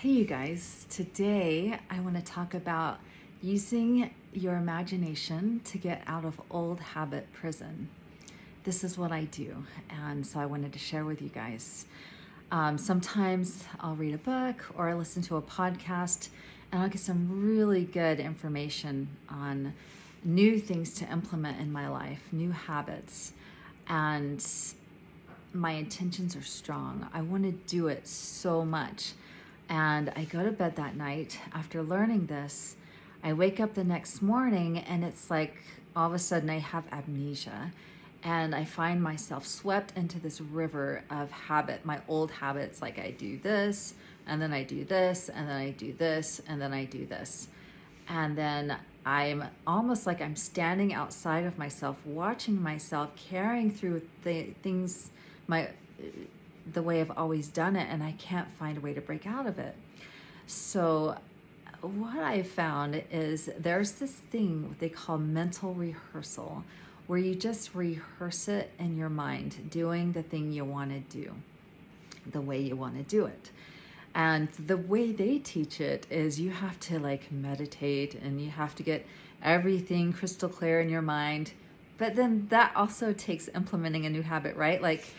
Hey, you guys. Today I want to talk about using your imagination to get out of old habit prison. This is what I do, and so I wanted to share with you guys. Sometimes I'll read a book or I listen to a podcast, and I'll get some really good information on new things to implement in my life, new habits. And my intentions are strong. I want to do it so much. And I go to bed that night after learning this. I wake up the next morning and it's like all of a sudden I have amnesia. And I find myself swept into this river of habit, my old habits, like I do this, and then I do this, and then I do this, and then I do this. And then I'm almost like I'm standing outside of myself, watching myself carrying through the things, my the way I've always done it, and I can't find a way to break out of it. So what I found is there's this thing they call mental rehearsal, where you just rehearse it in your mind, doing the thing you want to do, the way you want to do it. And the way they teach it is you have to like meditate and you have to get everything crystal clear in your mind. But then that also takes implementing a new habit, right? Like,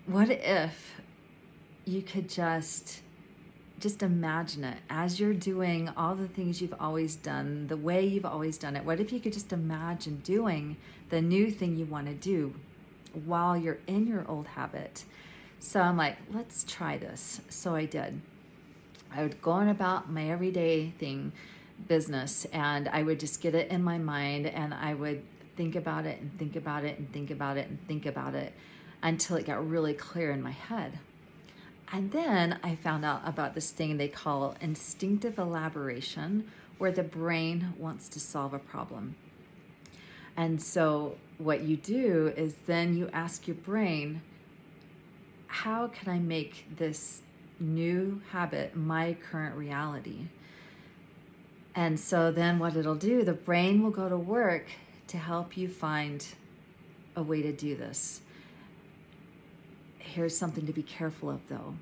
what if you could just imagine it as you're doing all the things you've always done, the way you've always done it? What if you could just imagine doing the new thing you want to do while you're in your old habit? So I'm like, let's try this. So I did. I would go on about my everyday business, and I would just get it in my mind, and I would think about it and think about it and think about it and think about it until it got really clear in my head. And then I found out about this thing they call instinctive elaboration, where the brain wants to solve a problem. And so what you do is then you ask your brain, how can I make this new habit my current reality? And so then what it'll do, the brain will go to work to help you find a way to do this. Here's something to be careful of, though.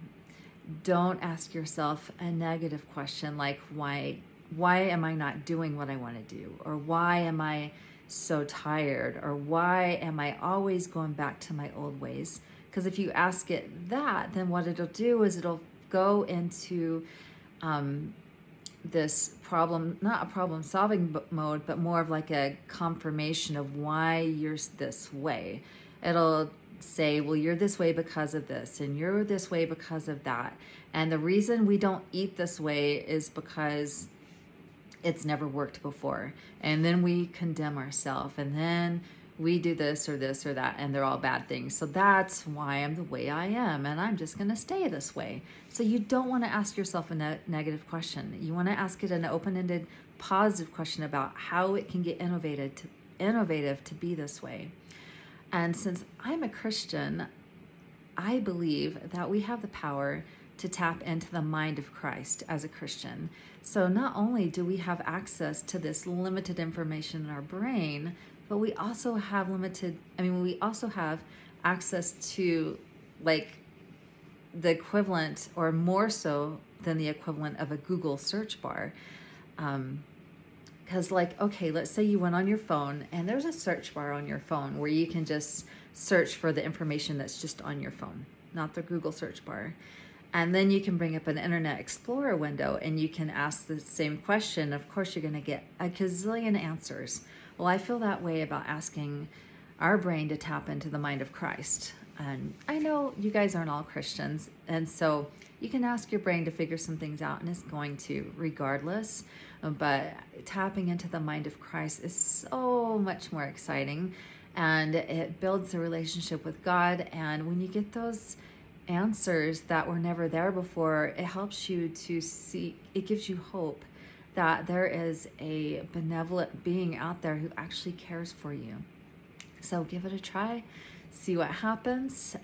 Don't ask yourself a negative question like, why am I not doing what I want to do? Or why am I so tired? Or why am I always going back to my old ways? Because if you ask it that, then what it'll do is it'll go into this problem, not a problem solving mode, but more of like a confirmation of why you're this way. It'll say, well, you're this way because of this, and you're this way because of that. And the reason we don't eat this way is because it's never worked before. And then we condemn ourselves, and then we do this or that, and they're all bad things. So that's why I'm the way I am, and I'm just going to stay this way. So you don't want to ask yourself a negative question. You want to ask it an open-ended, positive question about how it can get innovative to be this way. And since I'm a Christian, I believe that we have the power to tap into the mind of Christ as a Christian. So not only do we have access to this limited information in our brain, but we also have we also have access to like the equivalent, or more so than the equivalent, of a Google search bar. Because okay, let's say you went on your phone and there's a search bar on your phone where you can just search for the information that's just on your phone, not the Google search bar. And then you can bring up an Internet Explorer window and you can ask the same question. Of course, you're going to get a gazillion answers. Well, I feel that way about asking our brain to tap into the mind of Christ. And I know you guys aren't all Christians, and so you can ask your brain to figure some things out, and it's going to regardless. But tapping into the mind of Christ is so much more exciting, and it builds a relationship with God. And when you get those answers that were never there before, it helps you to see, it gives you hope that there is a benevolent being out there who actually cares for you. So give it a try, see what happens.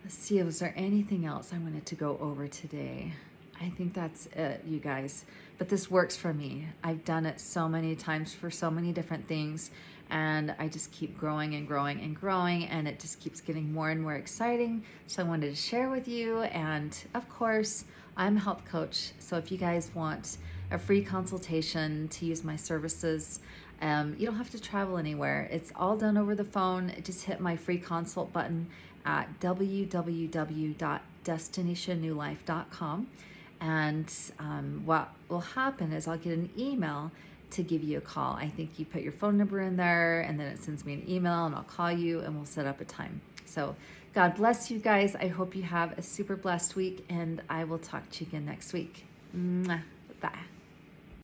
Let's see, was there anything else I wanted to go over today? I think that's it, you guys. But this works for me. I've done it so many times for so many different things. and I just keep growing and growing and growing, and it just keeps getting more and more exciting. So I wanted to share with you. And of course, I'm a health coach. So if you guys want a free consultation to use my services, you don't have to travel anywhere. It's all done over the phone. Just hit my free consult button at www.destinationnewlife.com. And what will happen is I'll get an email to give you a call. I think you put your phone number in there, and then it sends me an email, and I'll call you and we'll set up a time. So God bless you guys. I hope you have a super blessed week, and I will talk to you again next week. Mwah. Bye.